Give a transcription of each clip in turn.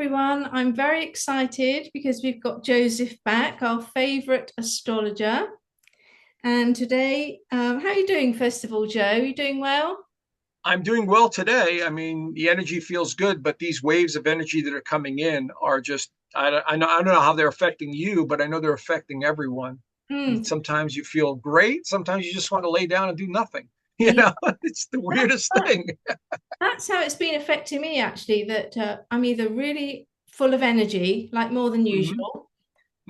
everyone. I'm very excited because we've got Joseph back, our favorite astrologer. And today, how are you doing, first of all, Joe? Are you doing well? I'm doing well today. I mean, the energy feels good, but these waves of energy that are coming in are just, I don't know how they're affecting you, but I know they're affecting everyone. And Mm, sometimes you feel great. Sometimes you just want to lay down and do nothing. You yeah, know, it's the that's, weirdest thing. that's how it's been affecting me, actually, that I'm either really full of energy, like more than Hmm. usual,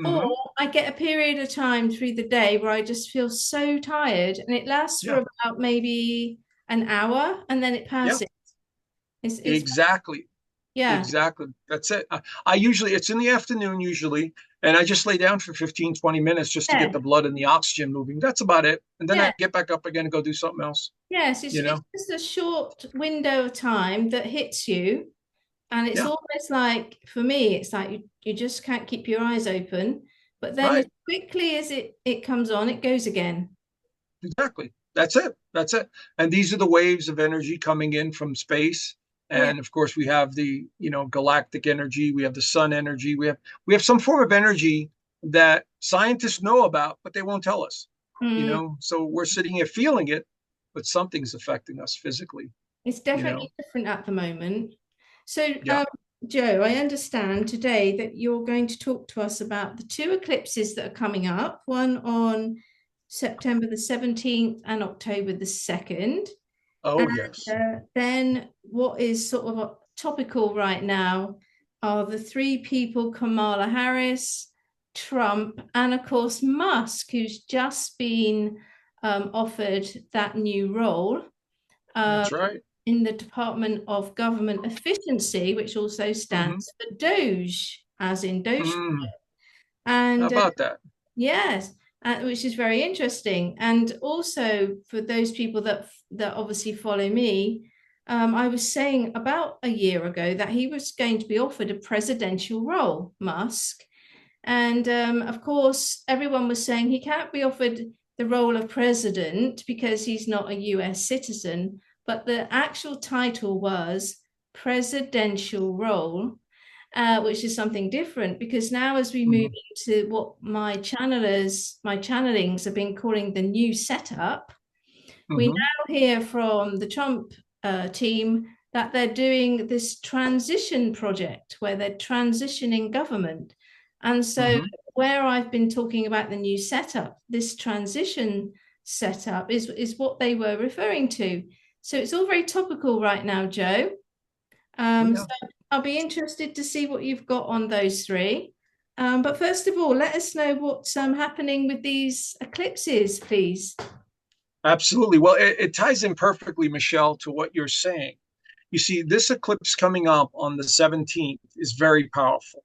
or Hmm. I get a period of time through the day where I just feel so tired, and it lasts for Yeah. about maybe an hour, and then it Yeah. passes. It's Exactly. yeah, Exactly. That's it. I usually, it's in the afternoon usually, and I just lay down for 15, 20 minutes just to get yeah, the blood and the oxygen moving. That's about it. And then yeah. I get back up again and go do something else, Yes, it's you it's know? just a short window of time that hits you, and it's Yeah. almost like for me, it's like you just can't keep your eyes open. But then as Right. quickly as it comes on, it goes again. Exactly. That's it. That's it. And these are the waves of energy coming in from space. Yeah. And of course, we have the, galactic energy. We have the sun energy. We have some form of energy that scientists know about, but they won't tell us. Mm, So we're sitting here feeling it, but something's affecting us physically. it's You know. definitely different at the moment. So, Yeah. Joe, I understand today that you're going to talk to us about the two eclipses that are coming up, one on September the 17th and October the 2nd. Oh And yes. then what is sort of topical right now are the three people, Kamala Harris, Trump, and of course Musk, who's just been offered that new role um, That's right. in the Department of Government Efficiency, which also Hmm. stands for Doge, as in Doge. Mm. How And about that? yes, which is very interesting. And also for those people that obviously follow me, I was saying about a year ago that he was going to be offered a presidential role, Musk. And of course, everyone was saying he can't be offered the role of president because he's not a US citizen. But the actual title was presidential role, which is something different because now as we move Hmm. into what my channelings have been calling the new setup, we Hmm. now hear from the Trump team that they're doing this transition project where they're transitioning government. And so, Hmm. where I've been talking about the new setup, this transition setup is what they were referring to. So, it's all very topical right now, Joe. Oh So, yeah. I'll be interested to see what you've got on those three. But first of all, let us know what's happening with these eclipses, please. Absolutely. Well, it ties in perfectly, Michelle, to what you're saying. You see, this eclipse coming up on the 17th is very powerful.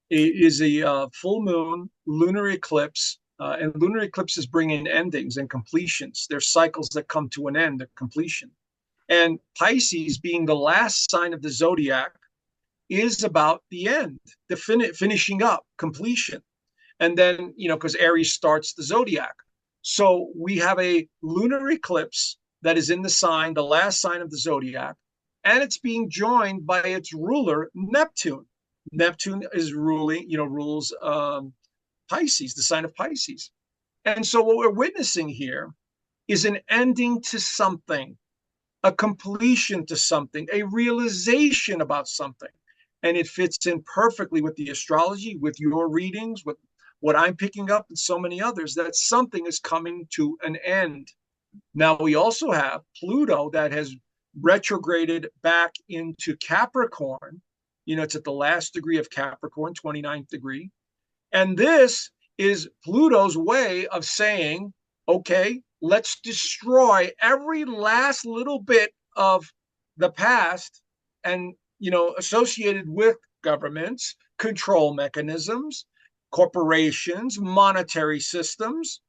It is a full moon lunar eclipse, and lunar eclipses bring in endings and completions. There's cycles that come to an end, a completion. And Pisces, being the last sign of the zodiac, is about the end, the finishing up, completion. And then, because Aries starts the zodiac. So we have a lunar eclipse that is in the sign, the last sign of the zodiac, and it's being joined by its ruler, Neptune. Neptune is rules Pisces, the sign of Pisces. And so what we're witnessing here is an ending to something, a completion to something, a realization about something. And it fits in perfectly with the astrology, with your readings, with what I'm picking up, and so many others, that something is coming to an end. Now, we also have Pluto that has retrograded back into Capricorn. It's at the last degree of Capricorn, 29th degree. And this is Pluto's way of saying, okay, let's destroy every last little bit of the past and, associated with governments, control mechanisms, corporations, monetary systems.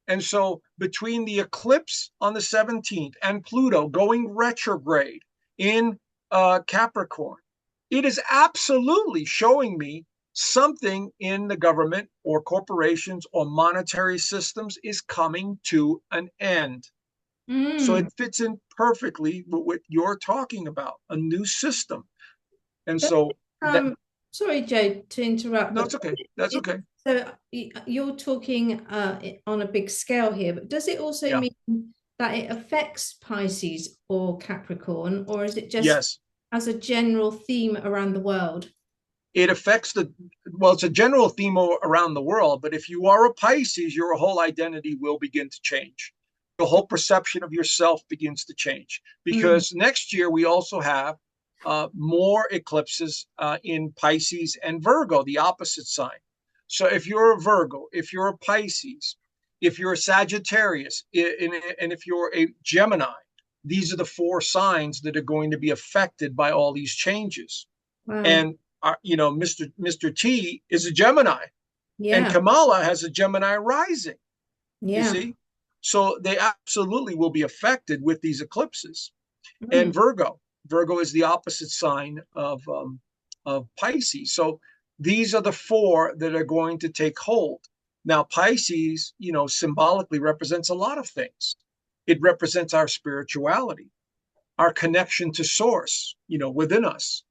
And so between the eclipse on the 17th and Pluto going retrograde in Capricorn, it is absolutely showing me something in the government or corporations or monetary systems is coming to an end. So Mm. it fits in perfectly with what you're talking about, a new system. And But so that, um, Sorry, Joe, to interrupt, No, but it's okay. That's it, okay. so you're talking on a big scale here, but does it also Yeah. mean that it affects Pisces or Capricorn, or is it just Yes. as a general theme around the world? It affects well, it's a general theme around the world, but if you are a Pisces, your whole identity will begin to change. The whole perception of yourself begins to change Mm, because next year we also have more eclipses in Pisces and Virgo, the opposite sign. So if you're a Virgo, if you're a Pisces, if you're a Sagittarius, and if you're a Gemini, these are the four signs that are going to be affected by all these changes. wow. And Mr. T is a Gemini, and Yeah. Kamala has a Gemini rising. You Yeah. see, so they absolutely will be affected with these eclipses. And Mm, Virgo is the opposite sign of Pisces. So these are the four that are going to take hold. Now, Pisces, symbolically represents a lot of things. It represents our spirituality, our connection to source, within us.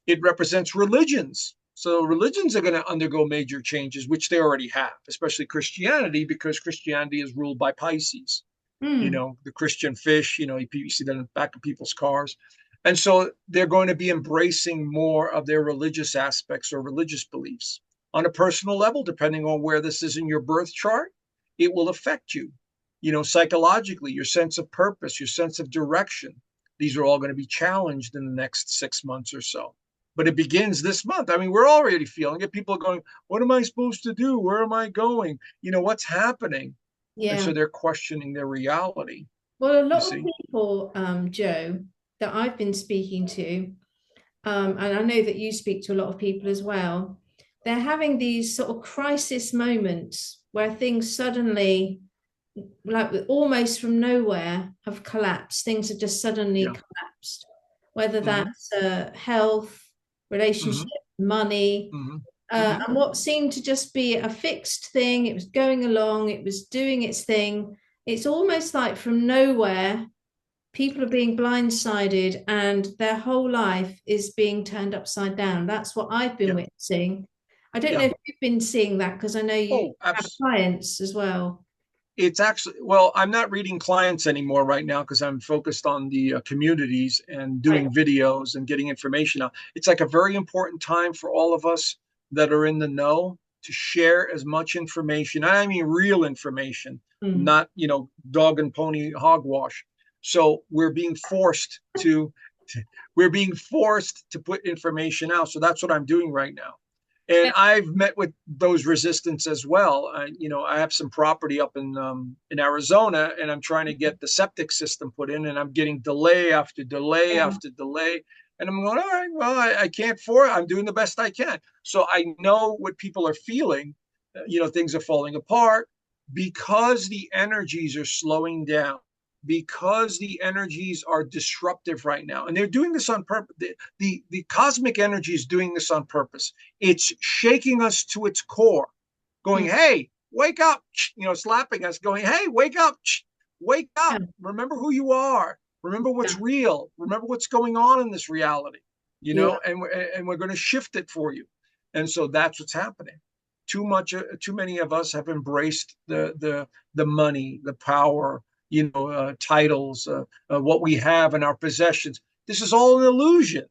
It represents religions. So religions are going to undergo major changes, which they already have, especially Christianity, because Christianity is ruled by Pisces. mm, The Christian fish, you see that in the back of people's cars. And so they're going to be embracing more of their religious aspects or religious beliefs. On a personal level, depending on where this is in your birth chart, it will affect you, psychologically, your sense of purpose, your sense of direction. These are all going to be challenged in the next 6 months or so. But it begins this month. I mean, we're already feeling it. People are going, what am I supposed to do? Where am I going? What's happening? And yeah. so they're questioning their reality, Well, a you lot of see. people, Joe, that I've been speaking to, and I know that you speak to a lot of people as well, they're having these sort of crisis moments where things suddenly, like almost from nowhere, have collapsed. Things have just suddenly Yeah. collapsed, whether Mm-hmm. that's health, relationship, Mm-hmm. money. Mm-hmm. Mm-hmm. And what seemed to just be a fixed thing, it was going along, it was doing its thing. It's almost like from nowhere, people are being blindsided and their whole life is being turned upside down. That's what I've been Yeah. witnessing. I don't know Yeah. if you've been seeing that because I know you Oh, have clients as well. it's actually, well, I'm not reading clients anymore right now because I'm focused on the communities and Right. doing videos and getting information out. It's like a very important time for all of us that are in the know to share as much information. I mean, real information, Mm. not, dog and pony hogwash. So we're being forced to put information out. So that's what I'm doing right now. And I've met with those resistance as well. I have some property up in Arizona, and I'm trying to get the septic system put in, and I'm getting delay after delay Yeah. after delay. And I'm going, all right, well, I can't for it. I'm doing the best I can. So I know what people are feeling. Things are falling apart because the energies are slowing down, because the energies are disruptive right now, and they're doing this on purpose. The cosmic energy is doing this on purpose. It's shaking us to its core, going, Mm. hey, wake up, slapping us, going, hey, wake up, wake Yeah. up, remember who you are, remember what's real, remember what's going on in this reality, Yeah. and we're going to shift it for you. And so that's what's happening. Too many of us have embraced the money, the power, titles, what we have in our possessions. This is all an illusion.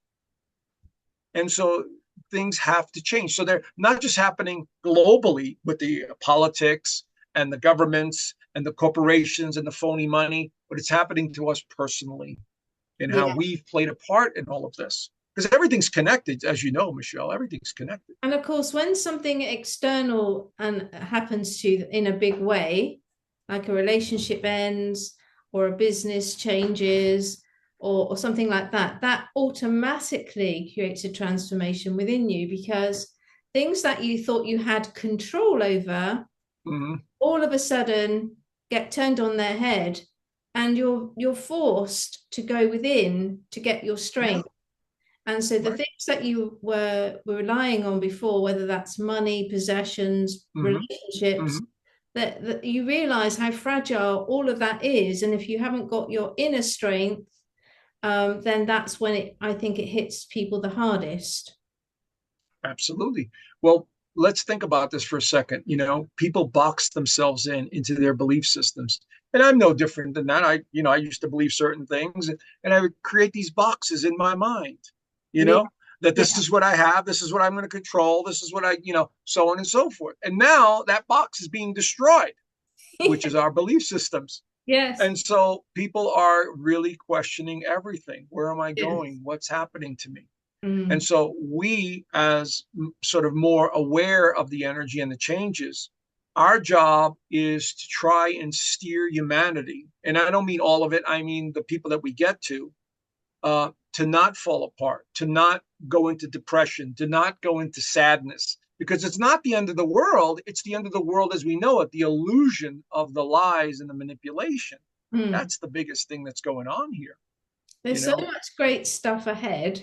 And so things have to change. So they're not just happening globally with the politics and the governments and the corporations and the phony money, but it's happening to us personally and how Yeah. we've played a part in all of this. Because everything's connected, as you know, Michelle, everything's connected. And of course, when something external and happens to you in a big way, like a relationship ends or a business changes or something like that, that automatically creates a transformation within you because things that you thought you had control over Mm-hmm. all of a sudden get turned on their head and you're forced to go within to get your Yeah, strength. And so the right. things that you were relying on before, whether that's money, possessions, Mm-hmm. relationships, Mm-hmm. that you realize how fragile all of that is. And if you haven't got your inner strength, then that's when I think it hits people the hardest. Absolutely. Well, let's think about this for a second. People box themselves into their belief systems. And I'm no different than that. I used to believe certain things and I would create these boxes in my mind, you Yeah, know, that this yeah, is what I have, this is what I'm going to control, this is what so on and so forth. And now that box is being destroyed, which is our belief systems. yes, And so people are really questioning everything. Where am I yes. going? What's happening to me? And Mm, so we, as sort of more aware of the energy and the changes, our job is to try and steer humanity. And I don't mean all of it, I mean the people that we get to not fall apart, to not go into depression, to not go into sadness, because it's not the end of the world. It's the end of the world as we know it, the illusion of the lies and the manipulation. mm. That's the biggest thing that's going on here, you There's so know? much great stuff ahead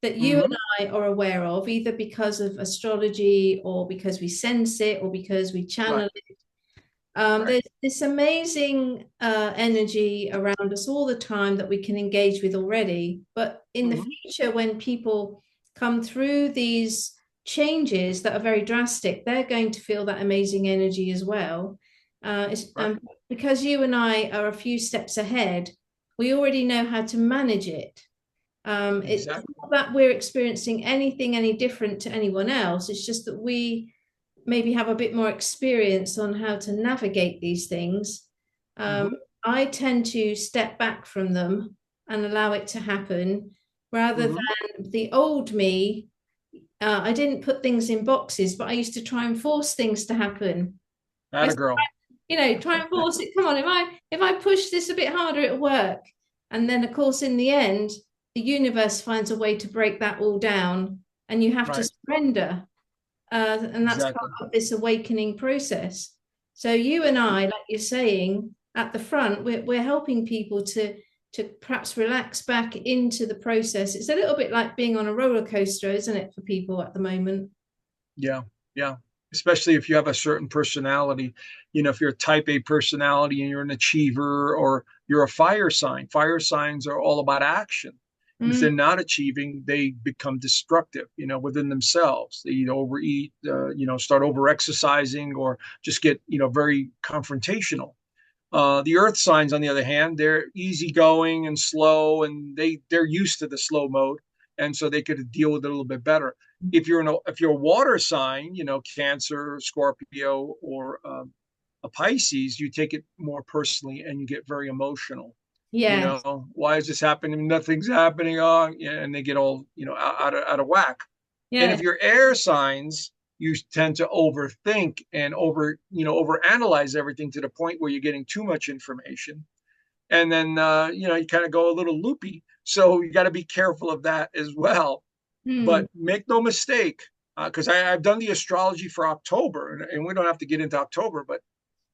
that you and Mm-hmm. I are aware of, either because of astrology or because we sense it or because we Right, channel. right. There's this amazing energy around us all the time that we can engage with already. But in the Mm-hmm. future, when people come through these changes that are very drastic, they're going to feel that amazing energy as well. Right. Because you and I are a few steps ahead, we already know how to manage it. It's Exactly. not that we're experiencing anything any different to anyone else. It's just that we maybe have a bit more experience on how to navigate these things. Um, Mm-hmm. I tend to step back from them and allow it to happen rather Mm-hmm. than the old me. I didn't put things in boxes, but I used to try and force things to happen. I, Atta girl. try and force it. Come on, if I push this a bit harder, it'll work. And then, of course, in the end, the universe finds a way to break that all down, and you have to Right. surrender. And that's part Exactly. of this awakening process. So you and I, like you're saying, at the front, we're helping people to perhaps relax back into the process. It's a little bit like being on a roller coaster, isn't it, for people at the moment? Yeah. Yeah. Especially if you have a certain personality, if you're a type A personality and you're an achiever or you're a fire sign, fire signs are all about action. And if Mm, they're not achieving, they become destructive, within themselves. They either overeat, start over exercising or just get, very confrontational. The earth signs, on the other hand, they're easygoing and slow, and they're used to the slow mode, and so they could deal with it a little bit better. If you're a water sign, Cancer, Scorpio, or a Pisces, you take it more personally and you get very emotional. yes, Why is this happening? Nothing's happening. Oh, yeah, and they get all out of whack. And if yes, you're air signs, you tend to overthink and overanalyze everything to the point where you're getting too much information. And then, you kind of go a little loopy. So you got to be careful of that as well. mm. But make no mistake, because I've done the astrology for October, and we don't have to get into October, but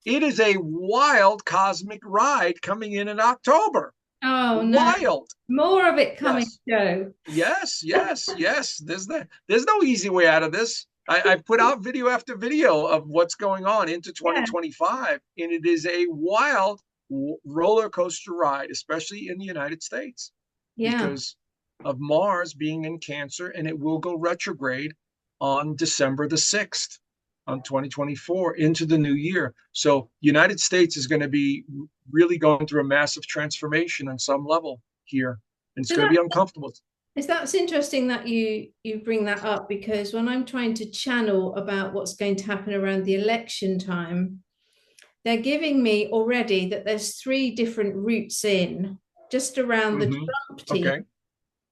it is a wild cosmic ride coming in October. Oh no, Wild. more of it coming, Yes. Joe. Yes, yes, yes. There's no easy way out of this. I put out video after video of what's going on into Yeah, 2025, and it is a wild roller coaster ride, especially in the United States, yeah. because of Mars being in Cancer, and it will go retrograde on December the 6th on 2024 into the new year. So United States is going to be really going through a massive transformation on some level here, and it's So going to be uncomfortable. that's interesting that you bring that up because when I'm trying to channel about what's going to happen around the election time, they're giving me already that there's three different routes in just around the Mm-hmm. Trump team. Okay.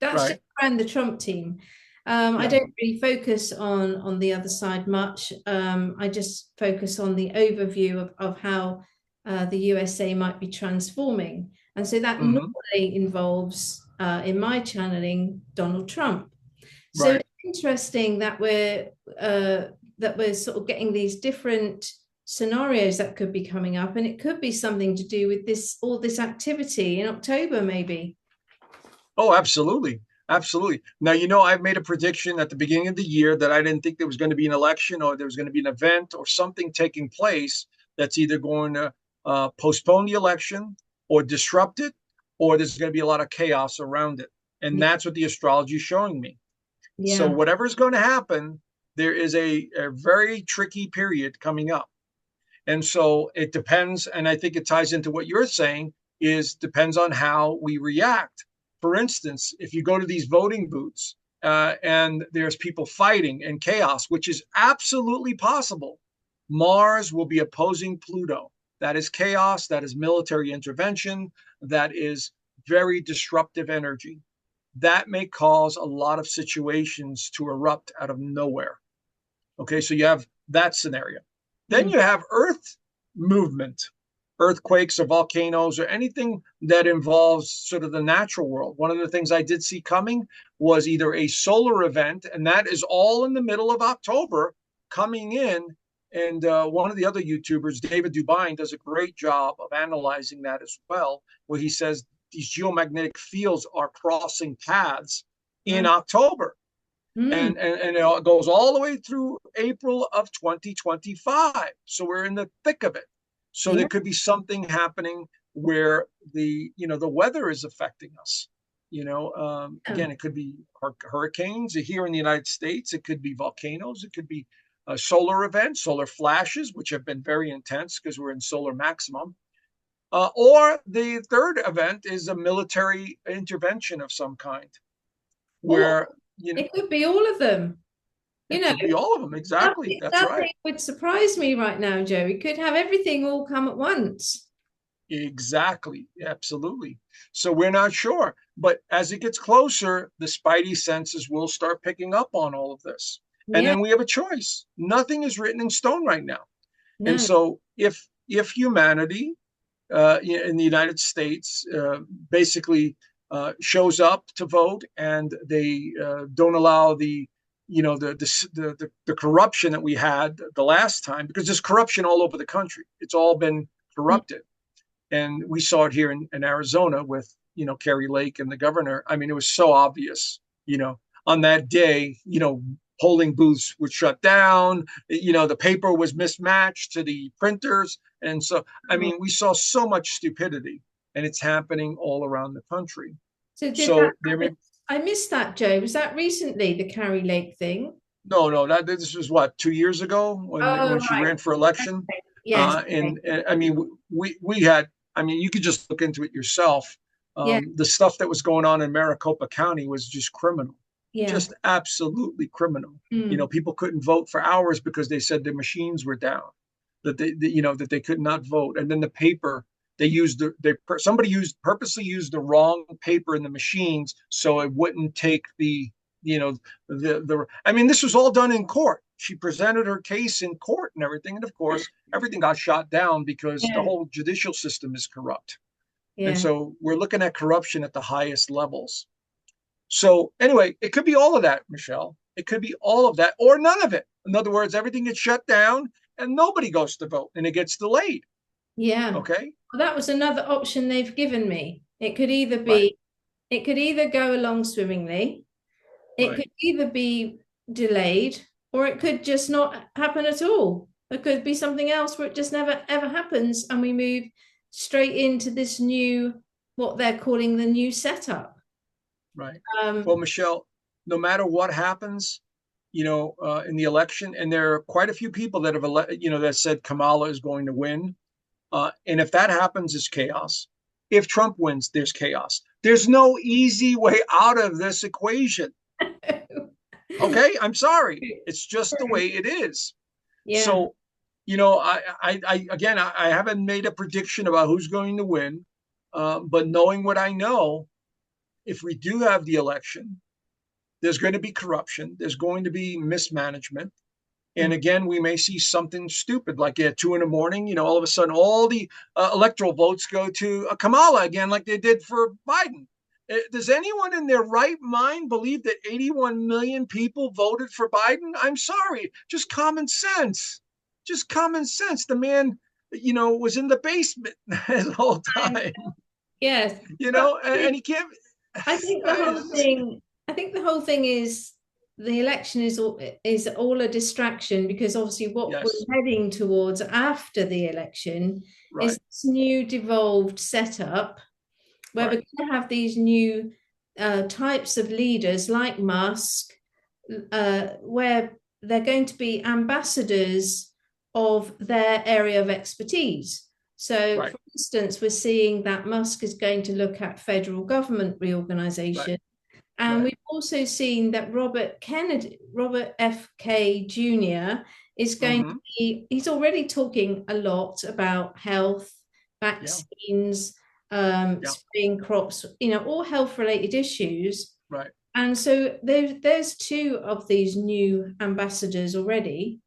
That's just Right. around the Trump team. I Yeah. don't really focus on the other side much. I just focus on the overview of how the USA might be transforming, and so that Mm-hmm. normally involves, in my channeling, Donald Trump. So Right. it's interesting that we're sort of getting these different scenarios that could be coming up, and it could be something to do with all this activity in October, maybe. Oh, absolutely. Absolutely. Now, I've made a prediction at the beginning of the year that I didn't think there was going to be an election or there was going to be an event or something taking place that's either going to postpone the election or disrupt it, or there's going to be a lot of chaos around it. And Yeah. that's what the astrology is showing me. So Yeah. whatever's going to happen, there is a very tricky period coming up. And so it depends, and I think it ties into what you're saying, is depends on how we react. For instance, if you go to these voting booths and there's people fighting and chaos, which is absolutely possible, Mars will be opposing Pluto. That is chaos, that is military intervention, that is very disruptive energy. That may cause a lot of situations to erupt out of nowhere. Okay, so you have that scenario. Then Mm. you have Earth movement, earthquakes or volcanoes or anything that involves sort of the natural world. One of the things I did see coming was either a solar event, and that is all in the middle of October coming in. And one of the other YouTubers, David Dubine, does a great job of analyzing that as well, where he says these geomagnetic fields are crossing paths in Right. October Mm. and it goes all the way through April of 2025. So we're in the thick of it. So Yeah. there could be something happening where the weather is affecting us. Again, it could be hurricanes here in the United States. It could be volcanoes. It could be solar events, solar flashes, which have been very intense because we're in solar maximum. Or the third event is a military intervention of some kind, Or where it could be all of them. You it know, could be all of them. Exactly. That's nothing right. would surprise me right now, Joe. We could have everything all come at once. Exactly. Absolutely. So we're not sure. But as it gets closer, the spidey senses will start picking up on all of this. And Yeah. then we have a choice. Nothing is written in stone right now. And No. so if humanity in the United States basically shows up to vote and they don't allow the corruption that we had the last time, because there's corruption all over the country. It's all been corrupted, and we saw it here in Arizona with Kerry Lake and the governor. I mean, it was so obvious. On that day, polling booths would shut down. The paper was mismatched to the printers, and so I Oh. mean, we saw so much stupidity, and it's happening all around the country. So did that So there may happen? I missed that, Joe. Was that recently, the Carrie Lake thing? no, that this was what 2 years ago Oh, when she right. ran for election, Okay. Yes. Okay. and I mean we had I mean you could just look into it yourself. Yeah. The stuff that was going on in Maricopa County was just criminal, Yeah. just absolutely criminal. Mm. People couldn't vote for hours because they said their machines were down, that they could not vote, and then the paper they used somebody purposely used the wrong paper in the machines so it wouldn't take you know the I mean this was all done in court. She presented her case in court and everything, and of course everything got shot down because the Yeah. whole judicial system is corrupt. And Yeah. so we're looking at corruption at the highest levels. So anyway, it could be all of that, Michelle. It could be all of that or none of it. In other words, everything gets shut down and nobody goes to vote and it gets delayed. Yeah. Okay. Well, that was another option they've given me. Right. It could either go along swimmingly, it Right. could either be delayed, or it could just not happen at all. It could be something else where it just never ever happens, and we move straight into this new, what they're calling the new setup. Right. Well, Um, Michelle, no matter what happens, in the election, and there are quite a few people that that said Kamala is going to win. And if that happens, it's chaos. If Trump wins, there's chaos. There's no easy way out of this equation. Okay, I'm sorry. It's just the way it is. yeah, So, I haven't made a prediction about who's going to win, but knowing what I know, if we do have the election, there's going to be corruption. There's going to be mismanagement. And again, we may see something stupid like at 2 in the morning, all of a sudden, all the electoral votes go to Kamala again, like they did for Biden. Does anyone in their right mind believe that 81 million people voted for Biden? I'm sorry, just common sense. Just common sense. The man, was in the basement the whole time, yes. But and he can't. I think the whole thing, I think the whole thing is the election is all a distraction, because obviously what we're Yes, heading towards after the election is right, this new devolved setup where we're right, going to have these new types of leaders like Musk, where they're going to be ambassadors of their area of expertise. So, Right. for instance, we're seeing that Musk is going to look at federal government Right. reorganization. And Right. we've also seen that Robert F.K. Jr. is going to Mm-hmm. be, he's already talking a lot about health, Yeah. vaccines, Yeah. spraying crops, all health related issues. Right. And so there's two of these new ambassadors already.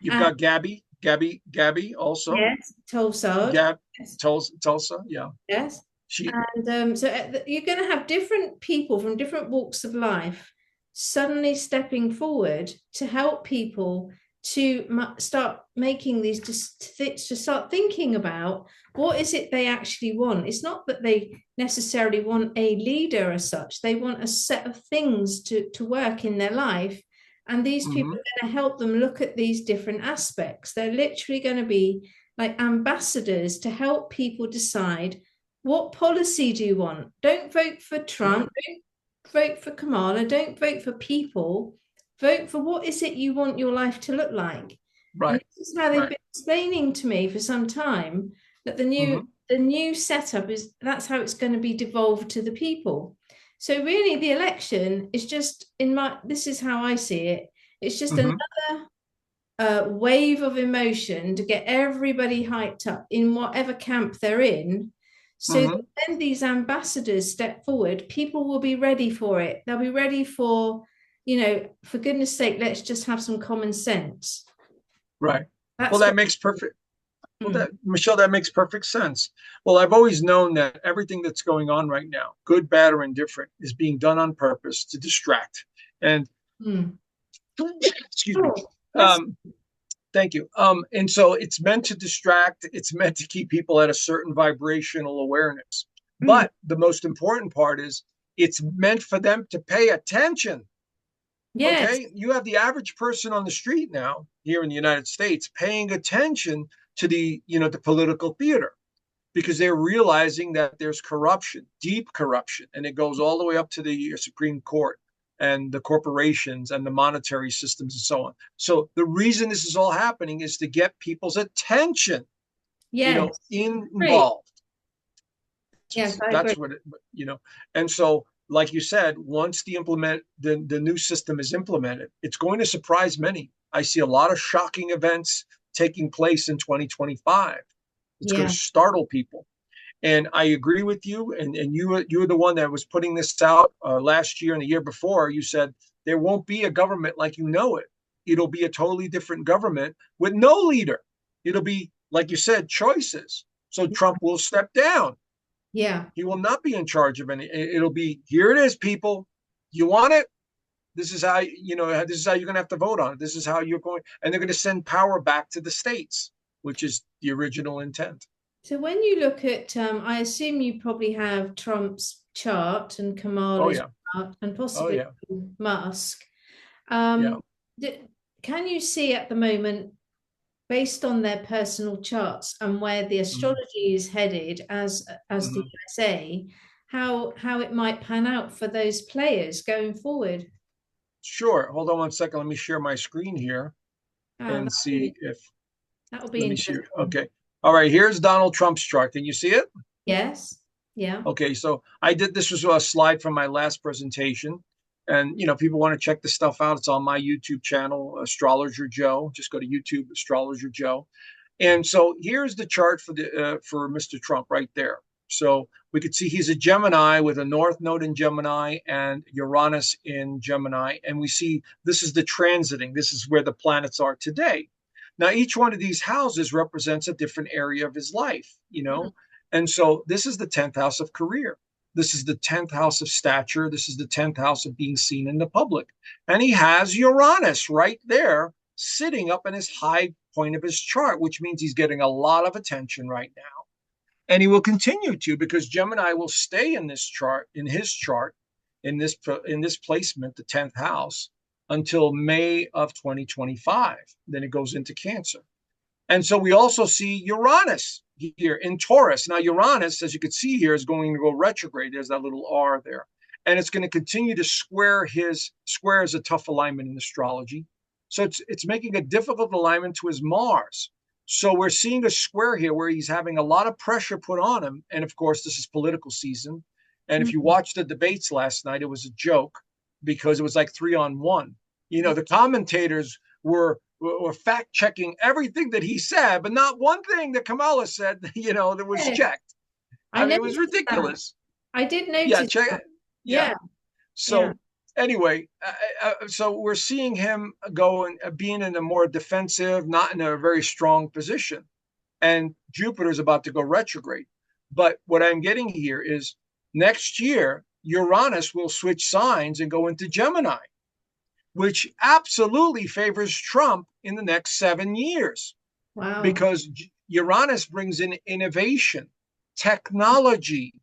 You've And got Gabby also. yes, Tulsa. Gab, Yes. Tulsa. Yeah. Yes. She. And you're going to have different people from different walks of life suddenly stepping forward to help people to start making these to start thinking about what is it they actually want. It's not that they necessarily want a leader as such. They want a set of things to work in their life. And these Mm-hmm. people are going to help them look at these different aspects. They're literally going to be like ambassadors to help people decide what policy do you want? Don't vote for Right. Trump. Don't vote for Kamala. Don't vote for people. Vote for what is it you want your life to look like. And Right. this is how they've Right. been explaining to me for some time that the new Mm-hmm. the new setup is that's how it's going to be devolved to the people. So really the election is just this is how I see it. It's just Mm-hmm. another wave of emotion to get everybody hyped up in whatever camp they're in, so Mm-hmm. that when these ambassadors step forward, people will be ready for it. They'll be ready for, for goodness sake, let's just have some common sense. Right. Well, That's that what. makes perfect. Well, Mm, that Michelle, that makes perfect sense. Well, I've always known that everything that's going on right now, good, bad, or indifferent, is being done on purpose to distract. And mm. excuse me. Oh, bless. Um, Thank you. And so it's meant to distract. It's meant to keep people at a certain vibrational awareness. Mm. But the most important part is it's meant for them to pay attention. Yes. Okay, you have the average person on the street now here in the United States paying attention to the political theater because they're realizing that there's corruption, deep corruption, and it goes all the way up to the Supreme Court and the corporations and the monetary systems and so on. So the reason this is all happening is to get people's attention, Yes. Great. involved. Yes, I agree. That's what it. And so, like you said, once the new system is implemented, it's going to surprise many. I see a lot of shocking events taking place in 2025. It's going to Yeah. startle people. And I agree with you. And you were the one that was putting this out last year and the year before. You said there won't be a government like you know it. It'll be a totally different government with no leader. It'll be, like you said, choices. So Trump will step down. Yeah. He will not be in charge of any. It'll be, here it is, people. You want it? This is how this is how you're going to have to vote on it. This is how you're going, and they're going to send power back to the states, which is the original intent. So when you look at, I assume you probably have Trump's chart and Oh Kamala's yeah. chart and Oh possibly yeah. Musk. Yeah. Um, can you see at the moment, based on their personal charts and where the Mm-hmm. astrology is headed as the Mm-hmm. USA, how it might pan out for those players going forward? Sure. Hold on one second. Let me share my screen here Ah, and see if. that'll be Let me see. interesting. Okay. All right. Here's Donald Trump's chart. Can you see it? Yes. Yeah. Okay. So I did. This was a slide from my last presentation, and people want to check the stuff out. It's on my YouTube channel, Astrologer Joe. Just go to YouTube, Astrologer Joe. And so here's the chart for Mr. Trump right there. So we could see he's a Gemini with a North Node in Gemini and Uranus in Gemini. And we see this is the transiting. This is where the planets are today. Now, each one of these houses represents a different area of his life. And so this is the 10th house of career. This is the 10th house of stature. This is the 10th house of being seen in the public. And he has Uranus right there sitting up in his high point of his chart, which means he's getting a lot of attention right now. And he will continue to because Gemini will stay in this chart, in his chart, in this placement, the 10th house, until May of 2025. Then it goes into Cancer. And so we also see Uranus here in Taurus. Now, Uranus, as you can see here, is going to go retrograde. There's that little R there. and it's going to continue to square his square is a tough alignment in astrology. So it's making a difficult alignment to his Mars. So we're seeing a square here where he's having a lot of pressure put on him. And of course, this is political season. And if you Mm. watched the debates last night, it was a joke because it was like 3-on-1. The commentators were fact checking everything that he said, but not one thing that Kamala said, that was Yeah, checked. I I mean, it was noticed that. ridiculous. I did Yeah, notice check that. it. Yeah. Yeah, yeah. So anyway, so we're seeing him go and being in a more defensive, not in a very strong position. And Jupiter's about to go retrograde. But what I'm getting here is next year, Uranus will switch signs and go into Gemini, which absolutely favors Trump in the next 7 years Wow. because Uranus brings in innovation, technology,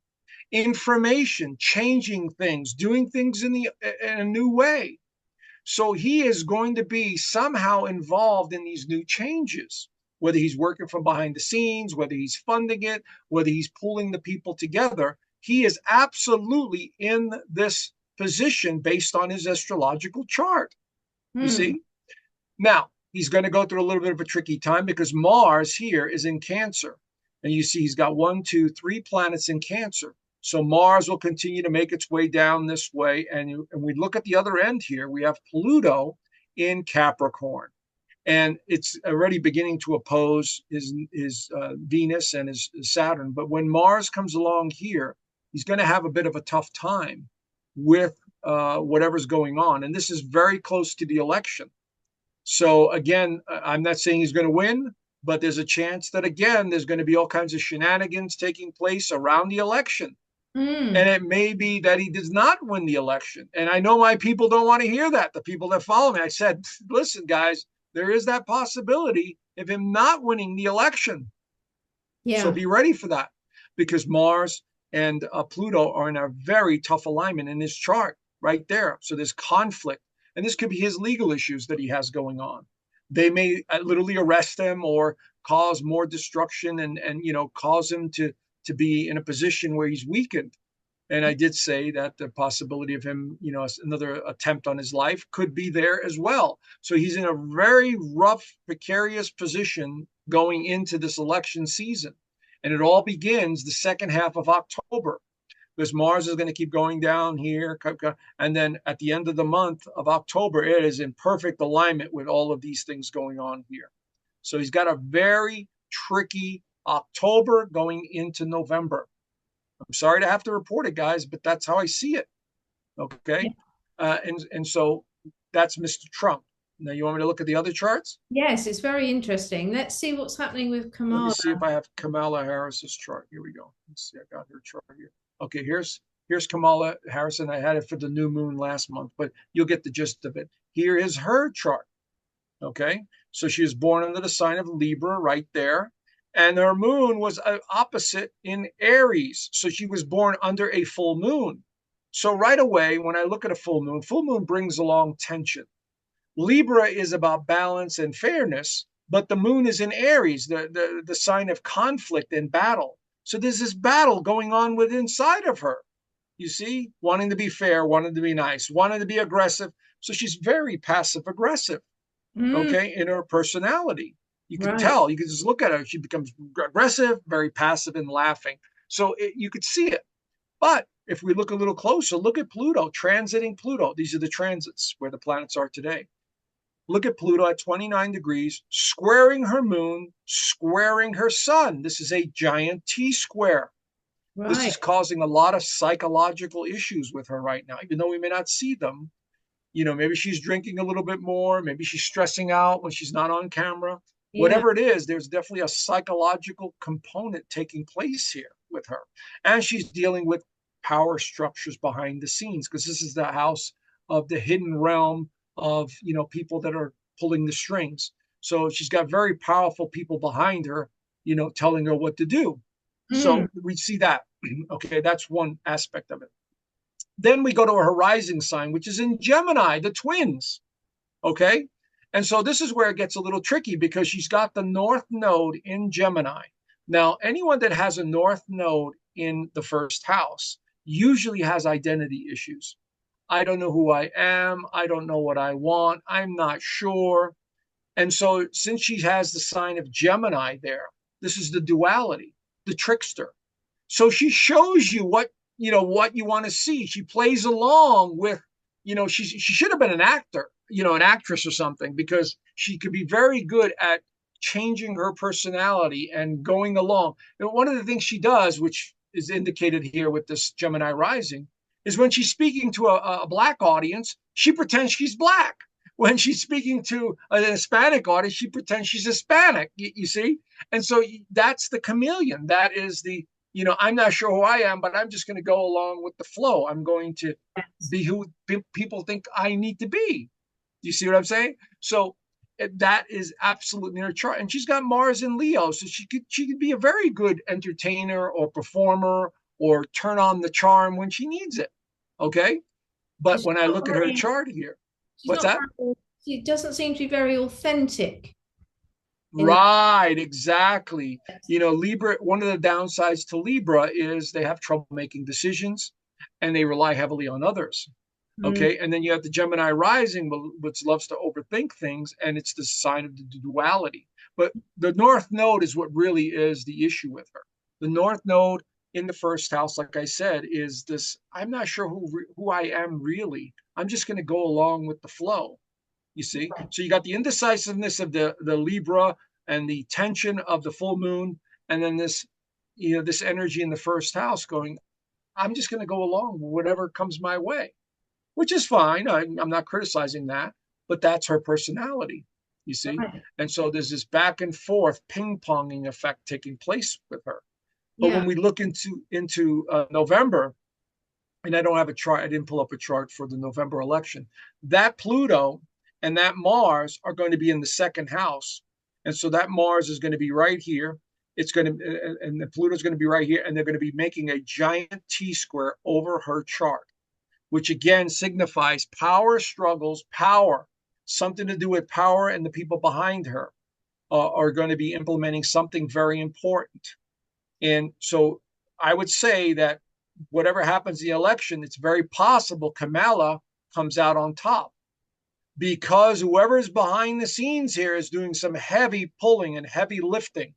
information, changing things, doing things in a new way. So he is going to be somehow involved in these new changes, whether he's working from behind the scenes, whether he's funding it, whether he's pulling the people together. He is absolutely in this position based on his astrological chart. You Hmm. see? Now, he's going to go through a little bit of a tricky time because Mars here is in Cancer. And you see, he's got 1, 2, 3 planets in Cancer. So Mars will continue to make its way down this way. And we look at the other end here, we have Pluto in Capricorn. And it's already beginning to oppose his Venus and his Saturn. But when Mars comes along here, he's going to have a bit of a tough time with whatever's going on. And this is very close to the election. So again, I'm not saying he's going to win, but there's a chance that again, there's going to be all kinds of shenanigans taking place around the election. And Hmm. it may be that he does not win the election. And I know my people don't want to hear that. The people that follow me, I said, listen, guys, there is that possibility of him not winning the election. So Yeah. be ready for that because Mars and Pluto are in a very tough alignment in his chart right there. So there's conflict. And this could be his legal issues that he has going on. They may literally arrest him or cause more destruction and cause him to be in a position where he's weakened. And I did say that the possibility of him, another attempt on his life could be there as well. So he's in a very rough, precarious position going into this election season. And it all begins the second half of October because Mars is going to keep going down here. And then at the end of the month of October, it is in perfect alignment with all of these things going on here. So he's got a very tricky October going into November. I'm sorry to have to report it, guys, but that's how I see it. Yeah. Okay. And so that's Mr. Trump. Now, you want me to look at the other charts? Yes, it's very interesting. Let's see what's happening with Let me Kamala. see if I have Kamala Harris's chart. Here we go. Let's see. I got her chart here. Okay, here's Kamala Harris, and I had it for the new moon last month, but you'll get the gist of it. Here is her chart. Okay, so she was born under the sign of Libra right there, and her moon was opposite in Aries, so she was born under a full moon. So right away, when I look at a full moon brings along tension. Libra is about balance and fairness, but the moon is in Aries, the sign of conflict and battle. So there's this battle going on within inside of her. You see, wanting to be fair, wanting to be nice, wanting to be aggressive. So she's very passive aggressive, Mm, okay, in her personality. You can right. tell, you can just look at her. She becomes aggressive, very passive and laughing. So you could see it. But if we look a little closer, look at Pluto, transiting Pluto. These are the transits where the planets are today. Look at Pluto at 29 degrees, squaring her moon, squaring her sun. This is a giant T square. This Right. is causing a lot of psychological issues with her right now, even though we may not see them. Maybe she's drinking a little bit more. Maybe she's stressing out when she's not on camera. Yeah. Whatever it is, there's definitely a psychological component taking place here with her. And she's dealing with power structures behind the scenes because this is the house of the hidden realm of, people that are pulling the strings. So she's got very powerful people behind her, telling her what to do. Mm, So we see that. Okay, that's one aspect of it. Then we go to a rising sign, which is in Gemini, the twins. Okay. And so this is where it gets a little tricky because she's got the North Node in Gemini. Now, anyone that has a North Node in the first house, usually has identity issues. I don't know who I am. I don't know what I want. I'm not sure. And so, since she has the sign of Gemini there, this is the duality, the trickster. So she shows you what you want to see. She plays along with, she should have been an actor, an actress or something, because she could be very good at changing her personality and going along. And one of the things she does, which is indicated here with this Gemini rising, is when she's speaking to a black audience, she pretends she's black. When she's speaking to an Hispanic audience, she pretends she's Hispanic. You see? And so that's the chameleon. That is the, I'm not sure who I am, but I'm just going to go along with the flow. I'm going to be who people think I need to be. Do you see what I'm saying? So that is absolutely in her chart. And she's got Mars in Leo. So she could be a very good entertainer or performer or turn on the charm when she needs it. Okay. But when I look at her chart here, what's that? She doesn't seem to be very authentic. Right, exactly. Libra, one of the downsides to Libra is they have trouble making decisions and they rely heavily on others. Okay. And then you have the Gemini rising, which loves to overthink things, and it's the sign of the duality. But the North Node is what really is the issue with her. The North Node in the first house, like I said, is this: I'm not sure who I am really. I'm just going to go along with the flow. You see? So you got the indecisiveness of the Libra and the tension of the full moon, and then this, this energy in the first house going, I'm just going to go along with whatever comes my way, which is fine. I'm not criticizing that, but that's her personality, you see? Right. And so there's this back and forth ping-ponging effect taking place with her. But when we look into November, and I don't have a chart, I didn't pull up a chart for the November election, that Pluto and that Mars are going to be in the second house. And so that Mars is going to be right here. It's going to, and the Pluto is going to be right here, and they're going to be making a giant T-square over her chart, which again signifies power struggles, power, something to do with power, and the people behind her are going to be implementing something very important. And so I would say that whatever happens in the election, it's very possible Kamala comes out on top, because whoever is behind the scenes here is doing some heavy pulling and heavy lifting.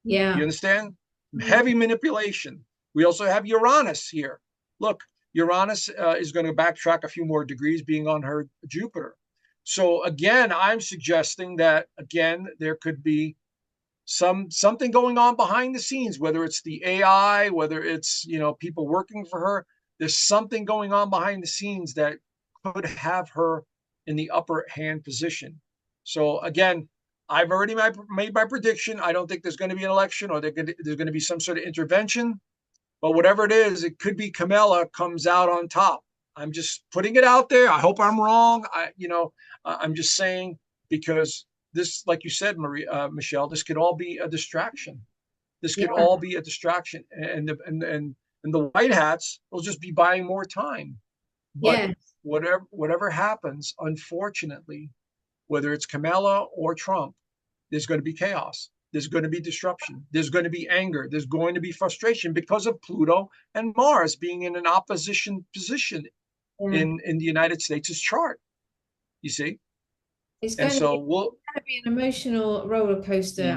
Yeah. You understand? Heavy manipulation. We also have Uranus here. Look, Uranus is going to backtrack a few more degrees, being on her Jupiter. So again, I'm suggesting that, again, there could be something going on behind the scenes, whether it's the AI, whether it's, people working for her. There's something going on behind the scenes that could have her in the upper hand position. So again, I've already made my prediction. I don't think there's going to be an election, or there's going to be some sort of intervention. But whatever it is, it could be Kamala comes out on top. I'm just putting it out there. I hope I'm wrong. I'm just saying, because this, like you said, Michelle, this could all be a distraction. This could all be a distraction, and the white hats will just be buying more time. But whatever happens, unfortunately, whether it's Kamala or Trump, there's going to be chaos. There's going to be disruption. There's going to be anger. There's going to be frustration because of Pluto and Mars being in an opposition position in the United States' chart. You see? It's going to be an emotional roller coaster.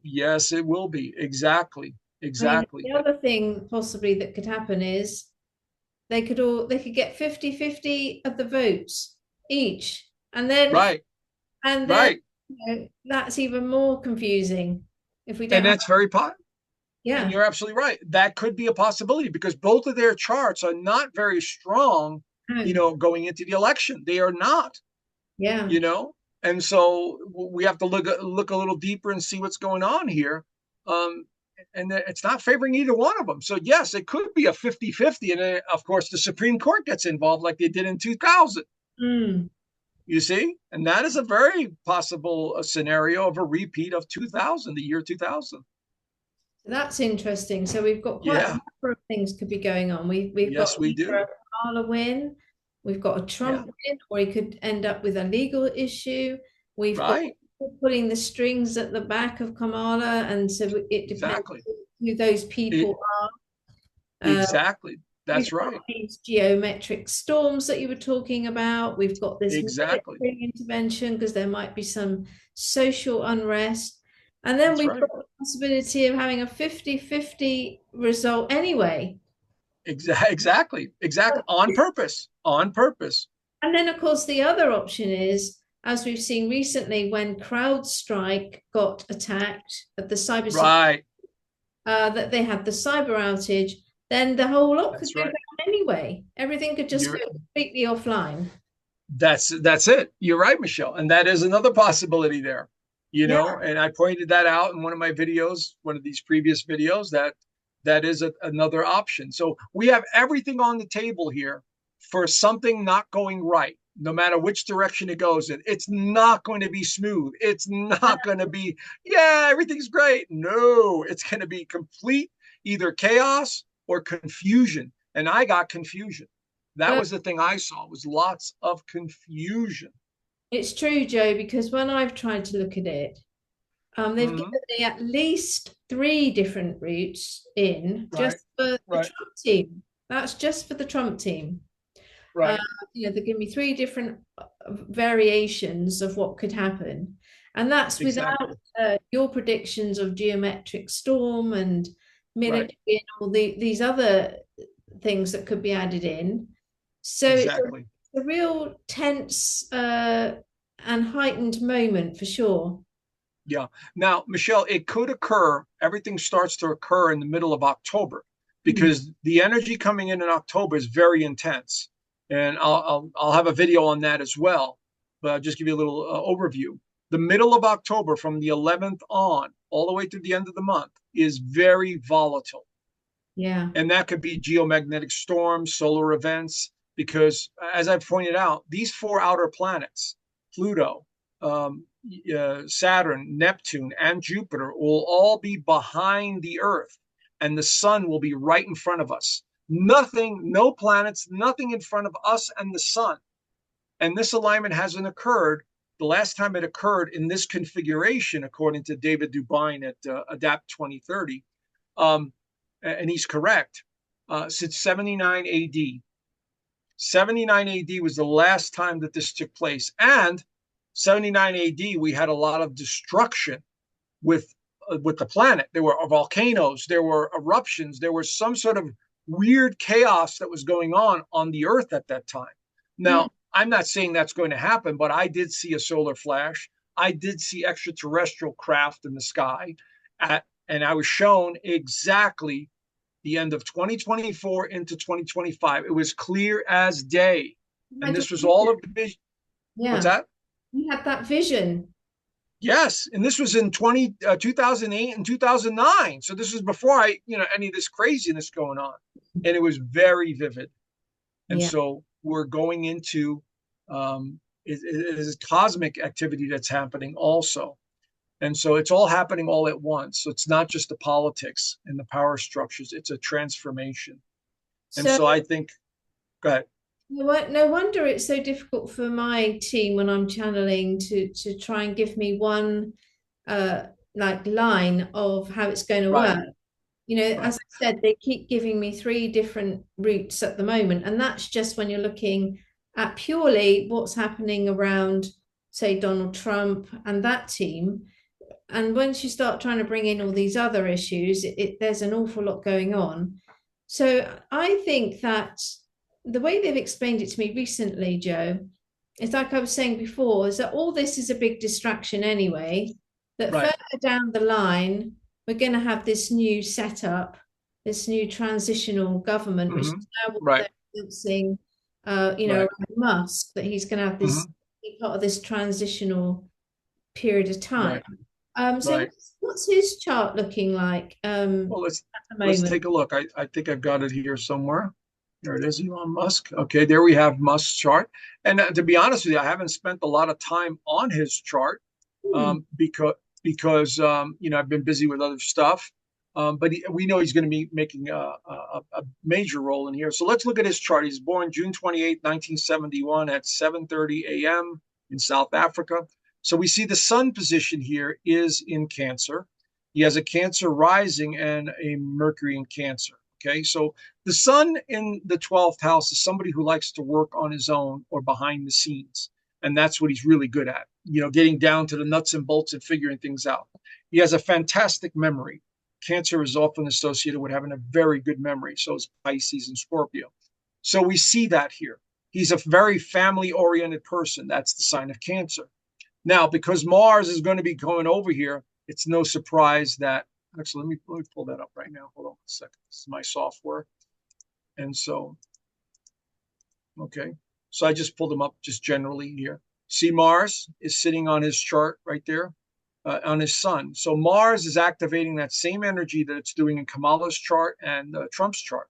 Yes, it will be. Exactly. I mean, the other thing possibly that could happen is they could get 50-50 of the votes each, and then that's even more confusing if we don't. And that's very possible. Yeah, and you're absolutely right. That could be a possibility, because both of their charts are not very strong. Going into the election, they are not. Yeah. And so we have to look a little deeper and see what's going on here. And it's not favoring either one of them. So yes, it could be a 50-50. And of course, the Supreme Court gets involved like they did in 2000. You see? And that is a very possible scenario of a repeat of 2000, the year 2000. That's interesting. So we've got quite a number of things could be going on. We've got we do. A Kamala win. We've got a Trump win, or he could end up with a legal issue. We've got putting the strings at the back of Kamala, and so it depends who those people are. Exactly. That's We've got right. these geometric storms that you were talking about. We've got this Exactly. military intervention because there might be some social unrest. And then That's we've right. got the possibility of having a 50-50 result anyway. Exactly. Exactly. On purpose. On purpose. And then, of course, the other option is, as we've seen recently, when CrowdStrike got attacked at the cybersecurity, Right. that they had the cyber outage, then the whole lot could That's go right. down anyway. Everything could just go You're completely offline. that's it. You're right, Michelle. And that is another possibility there. Yeah. And I pointed that out in one of my videos, one of these previous videos, that that is another option. So we have everything on the table here for something not going right, no matter which direction it goes in. It's not going to be smooth. It's not going to be, yeah, everything's great. No, it's going to be complete either chaos or confusion. And I got confusion. That Well, was the thing I saw, was lots of confusion. it's true, Joe, because when I've tried to look at it, they've Mm-hmm. given me at least three different routes in Right, just for the right, Trump team. That's just for the Trump team. Uh, right. they give me three different variations of what could happen. And that's without Exactly. your predictions of geometric storm and Right. military and all these other things that could be added in. So it's Exactly. a real tense and heightened moment for sure. Yeah. Now, Michelle, it could occur, everything starts to occur in the middle of October Hmm. because the energy coming in October is very intense. And I'll have a video on that as well, but I'll just give you a little overview. The middle of October, from the 11th on, all the way to the end of the month, is very volatile. Yeah. And that could be geomagnetic storms, solar events, because as I've pointed out, these four outer planets, Pluto, Saturn, Neptune, and Jupiter, will all be behind the Earth, and the sun will be right in front of us. Nothing, no planets, nothing in front of us and the sun. And this alignment hasn't occurred. The last time it occurred in this configuration, according to David Dubine at Adapt 2030, um, and he's correct, since 79 AD. 79 AD was the last time that this took place. And 79 AD, we had a lot of destruction with the planet. There were volcanoes, there were eruptions, there was some sort of weird chaos that was going on the Earth at that time. Mm. Now, I'm not saying that's going to happen, but I did see a solar flash. I did see extraterrestrial craft in the sky, and I was shown exactly the end of 2024 into 2025. It was clear as day. You And had your this was all vision. of the vision. What's Yeah. that? You had that vision. Yes, and this was in 2008 and 2009. So this was before any of this craziness going on, and it was very vivid. And Yeah. so we're going into it is cosmic activity that's happening also, and so it's all happening all at once. So it's not just the politics and the power structures; it's a transformation. And So so I think, go ahead. no wonder it's so difficult for my team when I'm channeling to try and give me one uh like line of how it's going to Right, work. You know, right. as I said, they keep giving me three different routes at the moment, and that's just when you're looking at purely what's happening around, say, Donald Trump and that team. And once you start trying to bring in all these other issues, there's an awful lot going on. So I think that the way they've explained it to me recently, Joe, is like I was saying before, is that all this is a big distraction anyway, that Right. further down the line, we're going to have this new setup, this new transitional government, which is Hmm. now what Right. they're announcing, Right. around Musk, that he's going to have this Hmm. be part of this transitional period of time. Right. So Right. what's his chart looking like Well, at the let's moment? take a look. I think I've got it here somewhere. There it is, Elon Musk. Okay, there we have Musk's chart. And to be honest with you, I haven't spent a lot of time on his chart Hmm. because I've been busy with other stuff. But we know he's going to be making a major role in here. So let's look at his chart. He's born June 28th, 1971 at 7:30 a.m. in South Africa. So we see the sun position here is in Cancer. He has a Cancer rising and a Mercury in Cancer. Okay, so The sun in the 12th house is somebody who likes to work on his own or behind the scenes. And that's what he's really good at, getting down to the nuts and bolts and figuring things out. He has a fantastic memory. Cancer is often associated with having a very good memory. So is Pisces and Scorpio. So we see that here. He's a very family oriented person. That's the sign of Cancer. Now, because Mars is going to be going over here, it's no surprise that, actually, let me pull that up right now. Hold on a second. This is my software. And so, okay. So I just pulled them up just generally here. See, Mars is sitting on his chart right there, on his sun. So Mars is activating that same energy that it's doing in Kamala's chart and Trump's chart.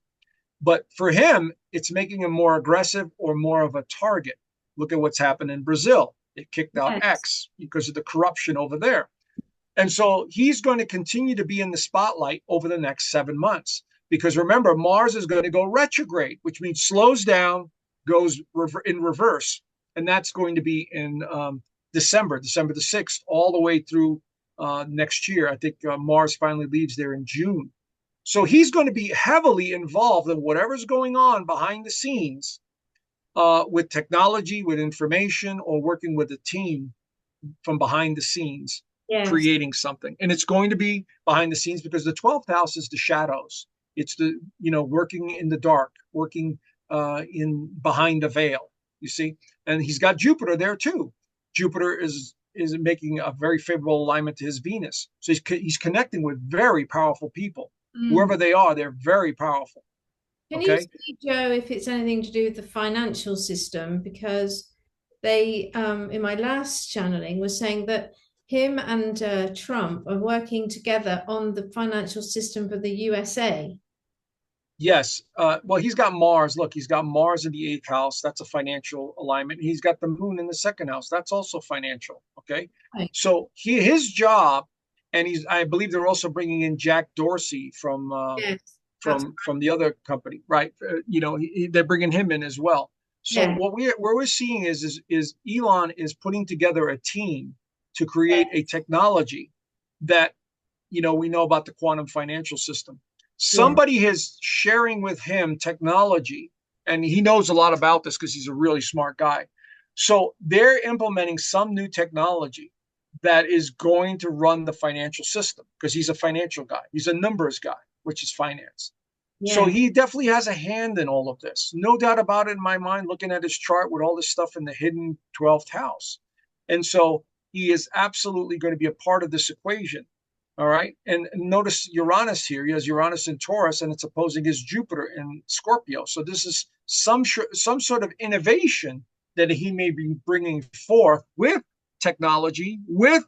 But for him, it's making him more aggressive or more of a target. Look at what's happened in Brazil. It kicked out X because of the corruption over there. And so he's going to continue to be in the spotlight over the next 7 months. Because remember, Mars is going to go retrograde, which means slows down, goes in reverse. And that's going to be in December the 6th, all the way through next year. I think Mars finally leaves there in June. So he's going to be heavily involved in whatever's going on behind the scenes with technology, with information, or working with a team from behind the scenes, creating something. And it's going to be behind the scenes because the 12th house is the shadows. It's the, working in the dark, working in behind a veil, you see. And he's got Jupiter there too. Jupiter is making a very favorable alignment to his Venus. So he's connecting with very powerful people. Whoever they are, they're very powerful. Can you see, Joe, if it's anything to do with the financial system? Because they, in my last channeling, was saying that him and Trump are working together on the financial system for the USA. Yes. Well, he's got Mars. Look, he's got Mars in the 8th house. That's a financial alignment. He's got the moon in the 2nd house. That's also financial. Okay. Right. So his job, and I believe they're also bringing in Jack Dorsey from the other company, right? They're bringing him in as well. So what we're seeing is Elon is putting together a team to create a technology that, we know about the quantum financial system. Somebody is sharing with him technology, and he knows a lot about this because he's a really smart guy. So they're implementing some new technology that is going to run the financial system because he's a financial guy. He's a numbers guy, which is finance. So he definitely has a hand in all of this. No doubt about it in my mind, looking at his chart with all this stuff in the hidden 12th house. And so he is absolutely going to be a part of this equation. All right. And notice Uranus here. He has Uranus in Taurus, and it's opposing his Jupiter in Scorpio. So this is some sort of innovation that he may be bringing forth with technology, with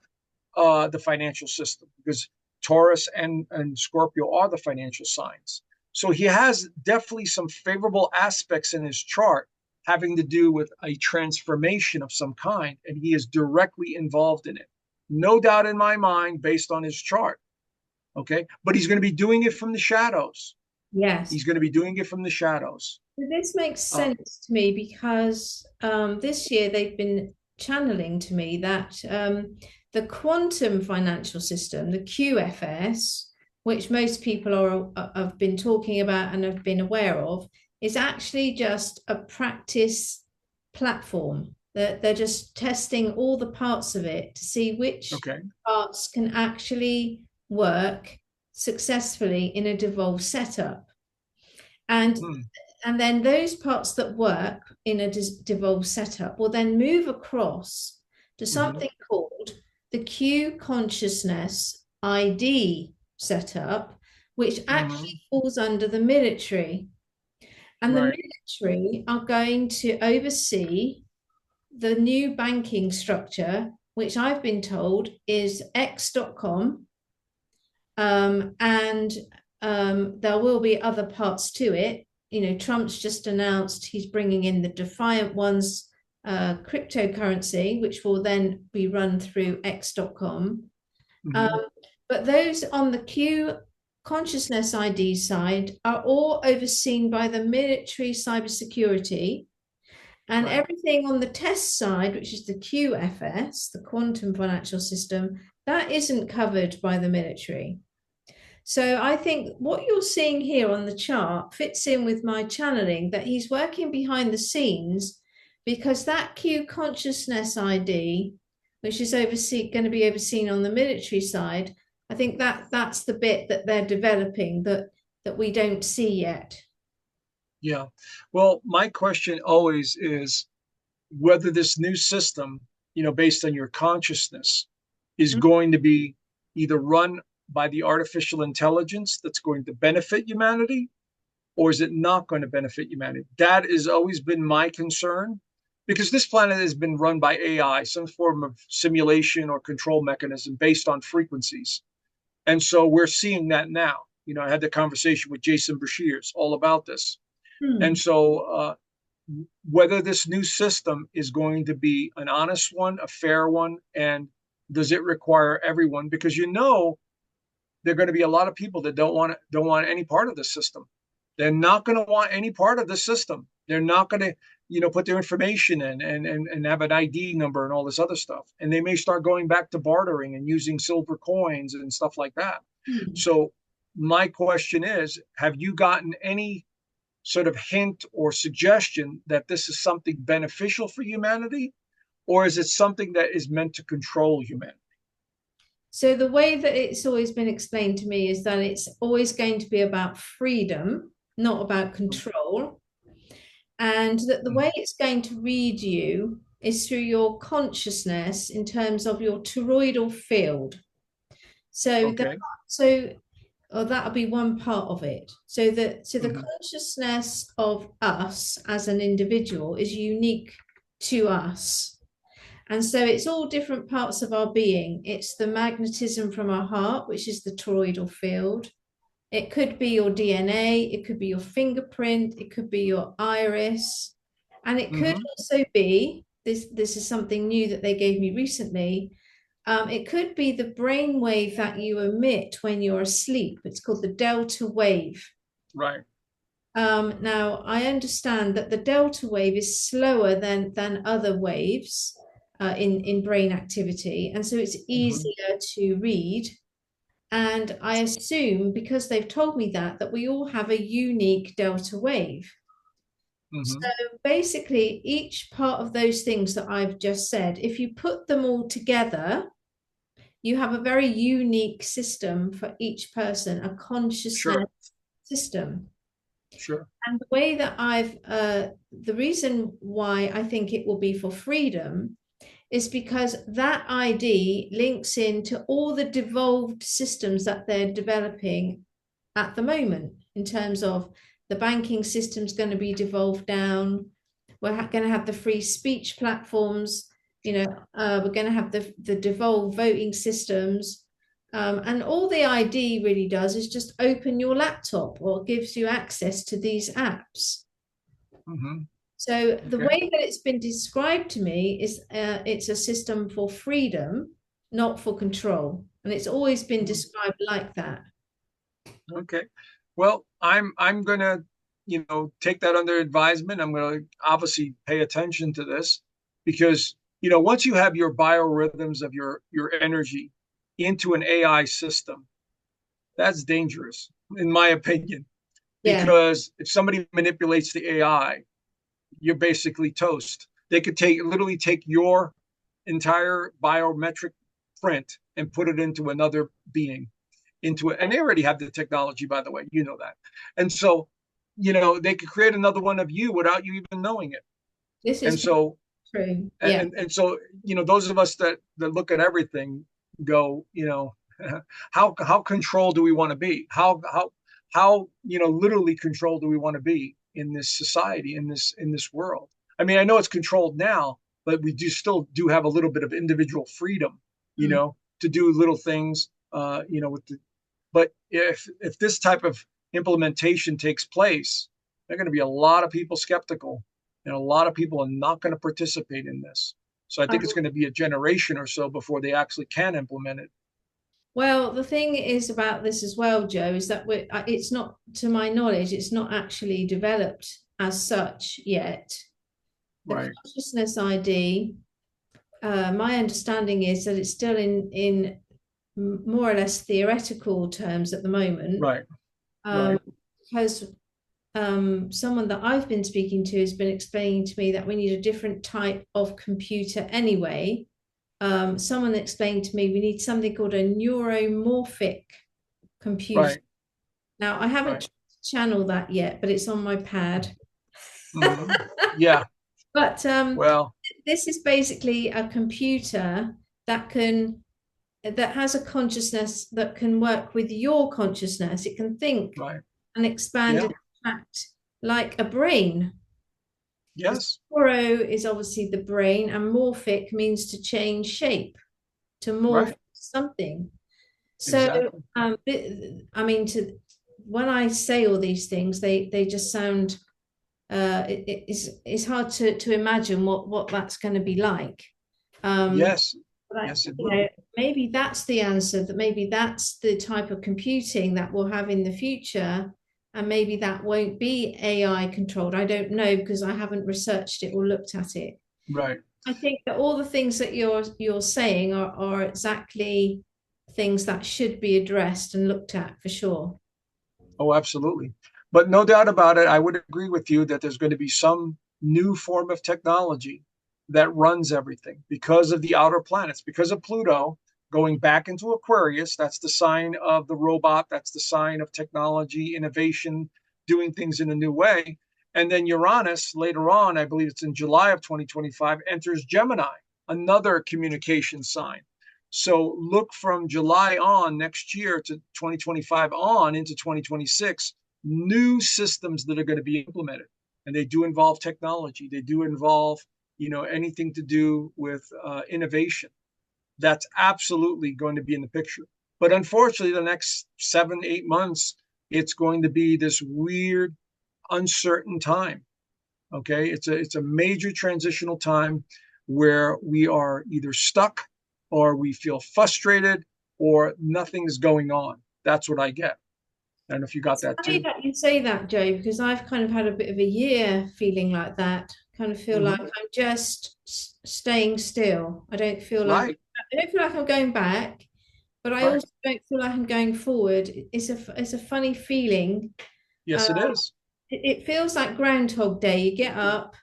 the financial system, because Taurus and Scorpio are the financial signs. So he has definitely some favorable aspects in his chart having to do with a transformation of some kind, and he is directly involved in it. No doubt in my mind, based on his chart. Okay. But he's going to be doing it from the shadows. Yes. He's going to be doing it from the shadows. This makes sense to me because this year they've been channeling to me that the quantum financial system, the QFS, which most people have been talking about and have been aware of, is actually just a practice platform. They're just testing all the parts of it to see which parts can actually work successfully in a devolved setup. And then those parts that work in a devolved setup will then move across to something called the Q consciousness ID setup, which actually falls under the military. And the military are going to oversee the new banking structure, which I've been told is X.com. And there will be other parts to it. Trump's just announced he's bringing in the Defiant One's cryptocurrency, which will then be run through X.com. But those on the Q consciousness ID side are all overseen by the military cybersecurity. And everything on the test side, which is the QFS, the quantum financial system, that isn't covered by the military. So I think what you're seeing here on the chart fits in with my channeling, that he's working behind the scenes, because that Q consciousness ID, which is going to be overseen on the military side, I think that's the bit that they're developing that we don't see yet. Yeah. Well, my question always is whether this new system, based on your consciousness, is going to be either run by the artificial intelligence that's going to benefit humanity, or is it not going to benefit humanity? That has always been my concern, because this planet has been run by AI, some form of simulation or control mechanism based on frequencies. And so we're seeing that now. I had the conversation with Jason Brashears all about this. And so whether this new system is going to be an honest one, a fair one, and does it require everyone? Because there are going to be a lot of people that don't want any part of the system. They're not going to want any part of the system. They're not going to, put their information in and have an ID number and all this other stuff. And they may start going back to bartering and using silver coins and stuff like that. So my question is, have you gotten any sort of hint or suggestion that this is something beneficial for humanity, or is it something that is meant to control humanity? So the way that it's always been explained to me is that it's always going to be about freedom, not about control. And that the way it's going to read you is through your consciousness in terms of your toroidal field. So Okay. that'll be one part of it. So the consciousness of us as an individual is unique to us. And so it's all different parts of our being. It's the magnetism from our heart, which is the toroidal field. It could be your DNA, it could be your fingerprint, it could be your iris, and it could also be, this is something new that they gave me recently, it could be the brain wave that you emit when you're asleep. It's called the delta wave. Right. Now, I understand that the delta wave is slower than other waves in brain activity, and so it's easier to read. And I assume, because they've told me that we all have a unique delta wave. So basically, each part of those things that I've just said, if you put them all together, you have a very unique system for each person, a consciousness system. Sure. And the way that the reason why I think it will be for freedom is because that ID links into all the devolved systems that they're developing at the moment, in terms of the banking system's going to be devolved down. We're going to have the free speech platforms. We're going to have the devolved voting systems. And all the ID really does is just open your laptop, or gives you access to these apps. So the way that it's been described to me is it's a system for freedom, not for control. And it's always been described like that. Okay. Well, I'm going to, take that under advisement. I'm going to obviously pay attention to this, because, once you have your biorhythms of your energy into an AI system, that's dangerous, in my opinion, because if somebody manipulates the AI, you're basically toast. They could literally take your entire biometric print and put it into another being, and they already have the technology, by the way, that. And so, they could create another one of you without you even knowing it. This is true. Yeah. And so, those of us that look at everything go, how controlled do we want to be? How literally controlled do we want to be in this society, in this world? I mean, I know it's controlled now, but we still have a little bit of individual freedom, to do little things, but if this type of implementation takes place, there are going to be a lot of people skeptical, and a lot of people are not going to participate in this. So I think it's going to be a generation or so before they actually can implement it. Well, the thing is about this as well, Joe, is that it's not, to my knowledge, it's not actually developed as such yet. The consciousness ID, my understanding is that it's still in more or less theoretical terms at the moment, Right. um, Right. because someone that I've been speaking to has been explaining to me that we need a different type of computer anyway. Someone explained to me we need something called a neuromorphic computer. Right. Now, I haven't Right. channeled that yet, but it's on my pad. Hmm. Yeah. But Well, this is basically a computer that can that has a consciousness that can work with your consciousness. It can think right. and expand Yeah. and act like a brain. Because Yes. neuro is obviously the brain, and morphic means to change shape, to morph Right. something. So, Exactly. I mean, to when I say all these things, they just sound it's hard to imagine what that's going to be like. Um, Yes. but Yes, it you will. know, maybe that's the answer. That maybe that's the type of computing that we'll have in the future, and maybe that won't be AI controlled. I don't know because I haven't researched it or looked at it. Right. I think that all the things that you're saying are exactly things that should be addressed and looked at for sure. Oh, absolutely. But no doubt about it, I would agree with you that there's going to be some new form of technology that runs everything because of the outer planets, because of Pluto going back into Aquarius. That's the sign of the robot, that's the sign of technology, innovation, doing things in a new way. And then Uranus later on, I believe it's in July of 2025, enters Gemini, another communication sign. So look from July on next year to 2025 on into 2026, new systems that are going to be implemented. And they do involve technology. They do involve, anything to do with innovation. That's absolutely going to be in the picture. But unfortunately, the next 7, 8 months, it's going to be this weird, uncertain time. Okay, it's a major transitional time where we are either stuck or we feel frustrated or nothing's going on. That's what I get. I don't know if you got It's that funny too. that you say that, Joe, because I've kind of had a bit of a year feeling like that. Kind of feel like Hmm. I'm just staying still. Right, I don't feel like I'm going back, but I right. also don't feel like I'm going forward. It's a funny feeling. Uh, Yes, it is. it feels like Groundhog Day. You get up,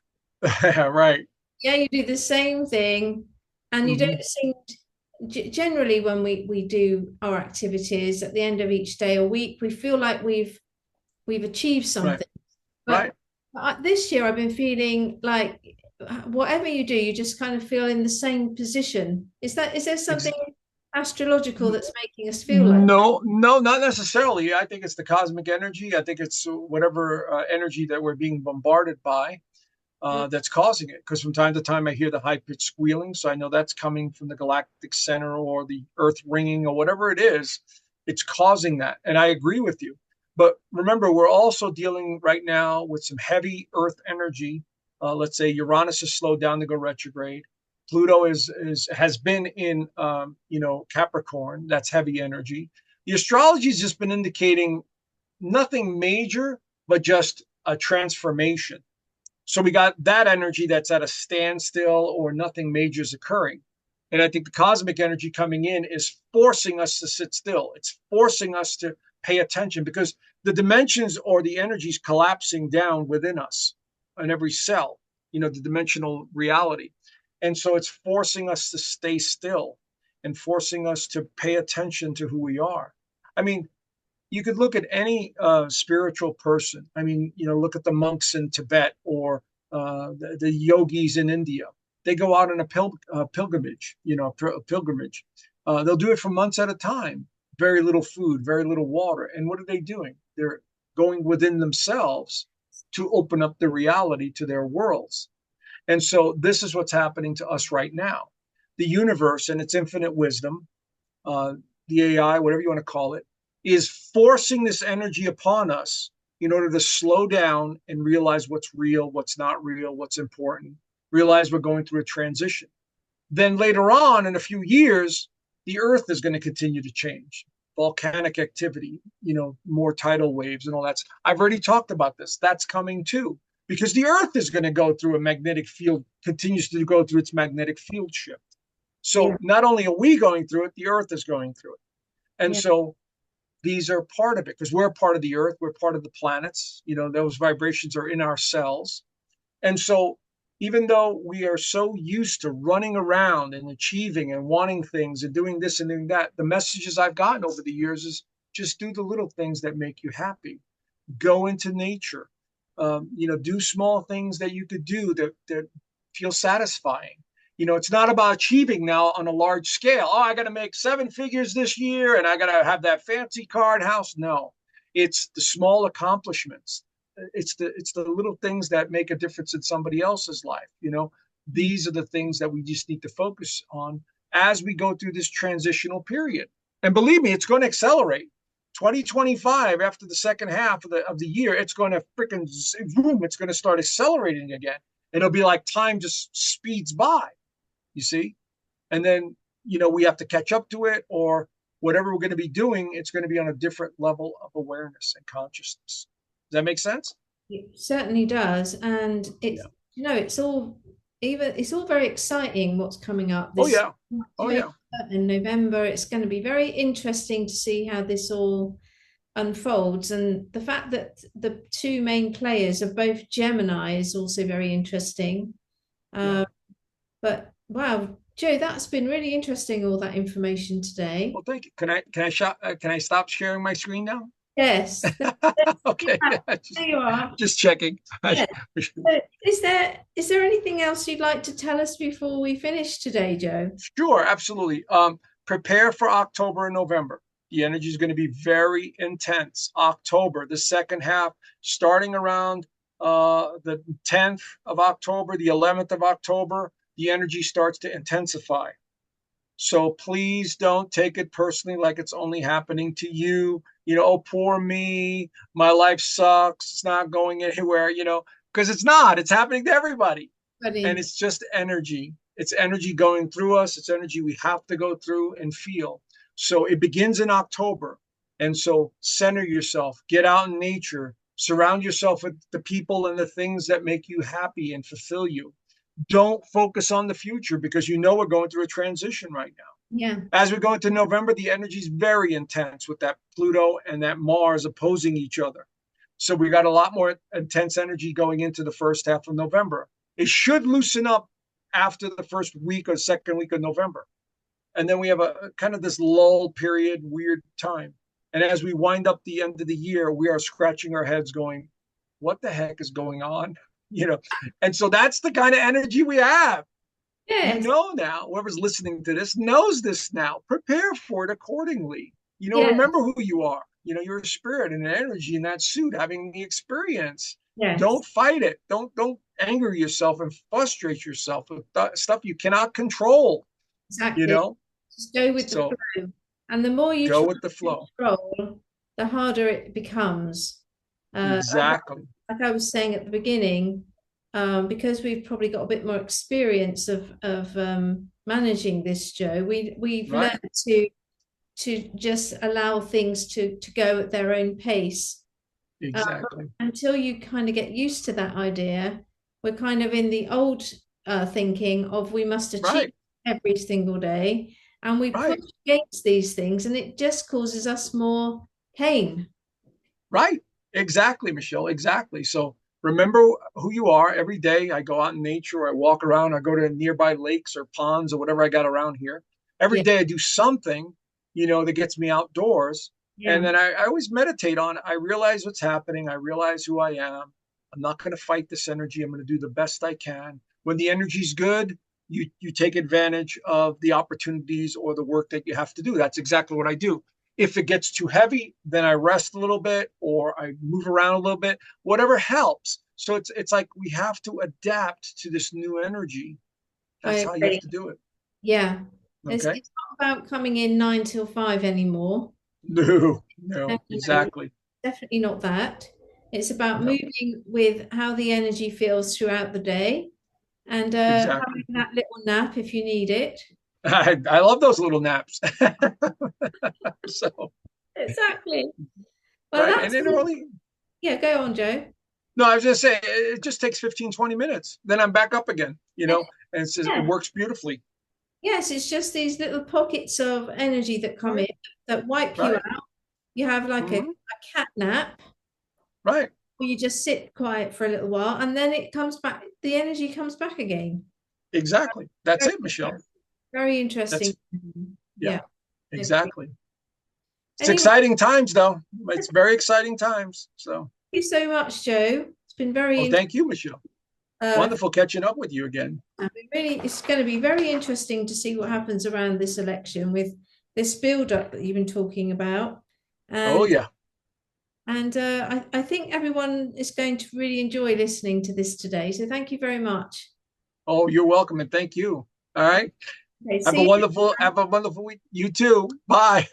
Right. yeah, you do the same thing, and you Hmm. don't seem generally when we do our activities at the end of each day or week, we feel like we've achieved Right, something. But right. this year, I've been feeling like whatever you do, you just kind of feel in the same position. Is there something Ex- astrological that's making us feel like that? no, no, not necessarily. I think it's the cosmic energy. I think it's whatever energy that we're being bombarded by. Mm. That's causing it. Because from time to time, I hear the high pitched squealing. So I know that's coming from the galactic center or the earth ringing or whatever it is. It's causing that. And I agree with you. But remember, we're also dealing right now with some heavy earth energy. Let's say Uranus has slowed down to go retrograde. Pluto is has been in Capricorn. That's heavy energy. The astrology has just been indicating nothing major, but just a transformation. So we got that energy that's at a standstill or nothing major is occurring. And I think the cosmic energy coming in is forcing us to sit still. It's forcing us to pay attention because the dimensions or the energies collapsing down within us in every cell, the dimensional reality. And so it's forcing us to stay still and forcing us to pay attention to who we are. I mean, you could look at any spiritual person. I mean, look at the monks in Tibet or the yogis in India. They go out on a pilgrimage, a pilgrimage. They'll do it for months at a time. Very little food, very little water. And what are they doing? They're going within themselves to open up the reality to their worlds. And so this is what's happening to us right now. The universe and its infinite wisdom, uh, the AI, whatever you want to call it, is forcing this energy upon us in order to slow down and realize what's real, what's not real, what's important, realize we're going through a transition. Then later on, in a few years, the Earth is going to continue to change. Volcanic activity, more tidal waves and all that. I've already talked about this. That's coming too, because the Earth is going to go through a magnetic field, continues to go through its magnetic field shift. Yeah. So not only are we going through it, the earth is going through it. And Yeah. so these are part of it because we're part of the earth, we're part of the planets. Those vibrations are in our cells. And so even though we are so used to running around and achieving and wanting things and doing this and doing that, the messages I've gotten over the years is just do the little things that make you happy. Go into nature. Do small things that you could do that feel satisfying. It's not about achieving now on a large scale. Oh, I got to make 7 figures this year and I got to have that fancy car and house. No, it's the small accomplishments. It's the little things that make a difference in somebody else's life. These are the things that we just need to focus on as we go through this transitional period. And believe me, it's going to accelerate. 2025, after the second half of the year, it's going to freaking boom, it's going to start accelerating again. It'll be like time just speeds by, you see? And then, we have to catch up to it, or whatever we're going to be doing, it's going to be on a different level of awareness and consciousness. Does that make sense? It certainly does. And Yeah. it's all very exciting what's coming up Oh, this yeah. Oh, yeah. in November. It's going to be very interesting to see how this all unfolds. And the fact that the two main players are both Gemini is also very interesting. Yeah. But wow, Joe, that's been really interesting, all that information today. Well, thank you. Can I stop sharing my screen now? Yes. Okay. Yeah, Yeah, there you are. just checking. Yeah. So is there anything else you'd like to tell us before we finish today, Joe? Sure, absolutely. Prepare for October and November. The energy is going to be very intense. October, the second half, starting around the 10th of October, the 11th of October, the energy starts to intensify. So please don't take it personally like it's only happening to you. Oh, poor me. My life sucks. It's not going anywhere, because it's not. It's happening to everybody. And Buddy. it's just energy. It's energy going through us. It's energy we have to go through and feel. So it begins in October. And so center yourself, get out in nature, surround yourself with the people and the things that make you happy and fulfill you. Don't focus on the future because we're going through a transition right now. Yeah. As we go into November, the energy is very intense with that Pluto and that Mars opposing each other. So we got a lot more intense energy going into the first half of November. It should loosen up after the first week or second week of November. And then we have a kind of this lull period, weird time. And as we wind up the end of the year, we are scratching our heads going, what the heck is going on? And so that's the kind of energy we have. Yes. Now, whoever's listening to this knows this now. Prepare for it accordingly. Yes. Remember who you are. You're a spirit and an energy in that suit, having the experience. Yes. Don't fight it. Don't anger yourself and frustrate yourself with stuff you cannot control. You Exactly. know, Just go with the so flow. And the more you go try with the to flow. control, the harder it becomes. Exactly. Like I was saying at the beginning, because we've probably got a bit more experience of managing this, Joe, we've Right. learned to just allow things to go at their own pace. Exactly. Until you kind of get used to that idea, we're kind of in the old thinking of we must achieve Right. every single day, and we push Right. against these things, and it just causes us more pain. Right. Exactly, Michelle. Exactly. So remember who you are every day. I go out in nature, I walk around, I go to nearby lakes or ponds or whatever I got around here. Every Yeah, day I do something, that gets me outdoors. And yeah. then I always meditate on, I realize what's happening. I realize who I am. I'm not going to fight this energy. I'm going to do the best I can. When the energy's good, you take advantage of the opportunities or the work that you have to do. That's exactly what I do. If it gets too heavy, then I rest a little bit or I move around a little bit, whatever helps. So it's like we have to adapt to this new energy. I That's how you have agree. to do it. Yeah, Okay. it's not about coming in 9 till 5 anymore. No, No, no, no, exactly. definitely not that. It's about No, moving with how the energy feels throughout the day and exactly. having that little nap if you need it. I love those little naps. So, Exactly. Well, right. And that's it all. only, Yeah, go on, Joe. no, I was just saying, it just takes 15, 20 minutes. Then I'm back up again, Yeah, and it yeah, works beautifully. Yes, it's just these little pockets of energy that come Right, in that wipe you right, out. You have like hmm a cat nap, right. or you just sit quiet for a little while, and then it comes back, the energy comes back again. Exactly. That's Very it, Michelle. interesting. Very That's interesting. yeah, Yeah. Thank exactly. It's Anyway, exciting times, though. It's very exciting times. So, thank you so much, Joe. It's been very well, interesting. thank you, Michelle. Uh, Wonderful catching up with you again. really, it's going to be very interesting to see what happens around this election with this build-up that you've been talking about. Oh, And yeah. I think everyone is going to really enjoy listening to this today. So thank you very much. Oh, you're welcome, and thank you. All right. Okay, see you. Have a wonderful week. You too. Bye.